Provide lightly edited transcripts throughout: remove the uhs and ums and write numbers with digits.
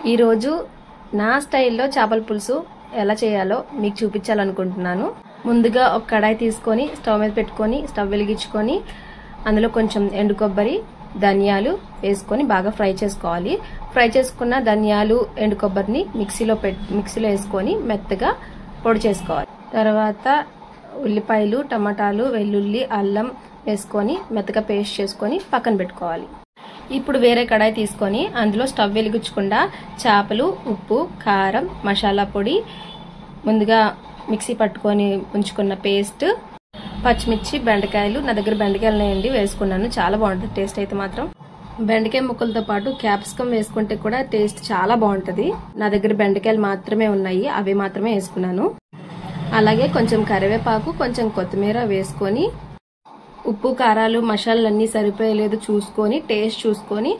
ఈ రోజు నా స్టైల్లో చేపల పులుసు ఎలా చేయాలో మీకు చూపించాలనుకుంటున్నాను. ముందుగా ఒక కడాయి తీసుకొని స్టవ్ మీద పెట్టుకొని స్టవ్ వెలిగించుకొని అందులో కొంచెం ఎండు కొబ్బరి, ధనియాలు వేసుకొని బాగా ఫ్రై చేసుకోవాలి. ఫ్రై చేసుకున్న ధనియాలు, ఎండు కొబ్బరిని మిక్సీలో వేసుకొని మెత్తగా పొడి చేసుకోవాలి. తర్వాత ఉల్లిపాయలు, టమాటాలు, వెల్లుల్లి, అల్లం వేసుకొని మెత్తగా పేస్ట్ చేసుకొని పక్కన పెట్టుకోవాలి. ఇప్పుడు వేరే కడాయి తీసుకొని అందులో స్టవ్ వెలిగించకుండా చేపలు, ఉప్పు, కారం, మసాలా పొడి, ముందుగా మిక్సీ పట్టుకొని ఉంచుకున్న పేస్ట్, పచ్చిమిర్చి, బెండకాయలు, నా దగ్గర బెండకాయలు ఉన్నాయండి వేసుకున్నాను. చాలా బాగుంటుంది టేస్ట్ అయితే మాత్రం. బెండకాయ ముక్కలతో పాటు క్యాప్సికం వేసుకుంటే కూడా టేస్ట్ చాలా బాగుంటుంది. నా దగ్గర బెండకాయలు మాత్రమే ఉన్నాయి, అవి మాత్రమే వేసుకున్నాను. అలాగే కొంచెం కరివేపాకు, కొంచెం కొత్తిమీర వేసుకొని ఉప్పు, కారాలు, మసాలాలు అన్నీ సరిపోయలేదు చూసుకొని టేస్ట్ చూసుకొని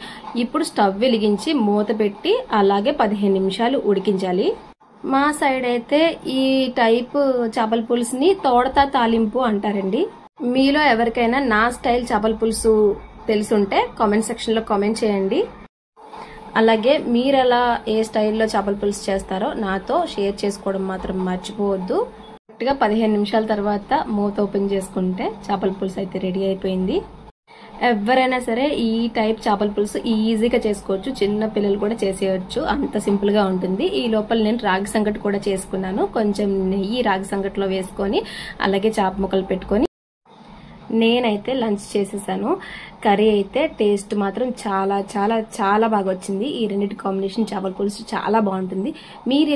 ఇప్పుడు స్టవ్ వెలిగించి మూత పెట్టి అలాగే 15 నిమిషాలు ఉడికించాలి. మా సైడ్ అయితే ఈ టైప్ చేపల పులుసుని తోడతా తాలింపు అంటారండి. మీలో ఎవరికైనా నా స్టైల్ చేపల పులుసు తెలుసుంటే కామెంట్ సెక్షన్ లో కామెంట్ చేయండి. అలాగే మీరెలా ఏ స్టైల్లో చేపల పులుసు చేస్తారో నాతో షేర్ చేసుకోవడం మాత్రం మర్చిపోవద్దు. కరెక్ట్గా 15 నిమిషాల తర్వాత మూత ఓపెన్ చేసుకుంటే చేపల పులుసు అయితే రెడీ అయిపోయింది. ఎవరైనా సరే ఈ టైప్ చేపల పులుసు ఈజీగా చేసుకోవచ్చు, చిన్న పిల్లలు కూడా చేసేయచ్చు, అంత సింపుల్ గా ఉంటుంది. ఈ లోపల నేను రాగి సంగటి కూడా చేసుకున్నాను. కొంచెం నెయ్యి రాగి సంగటిలో వేసుకొని అలాగే చేప ముక్కలు పెట్టుకొని నేనైతే లంచ్ చేసేసాను. కర్రీ అయితే టేస్ట్ మాత్రం చాలా చాలా చాలా బాగా వచ్చింది. ఈ రెండింటి కాంబినేషన్ చేపల పులుసు చాలా బాగుంటుంది. మీరు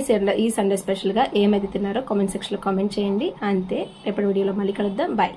ఈ సండే స్పెషల్ గా ఏమైతే తిన్నారో కామెంట్ సెక్షన్ లో కామెంట్ చేయండి. అంతే, రేపటి వీడియోలో మళ్ళీ కలుద్దాం. బాయ్.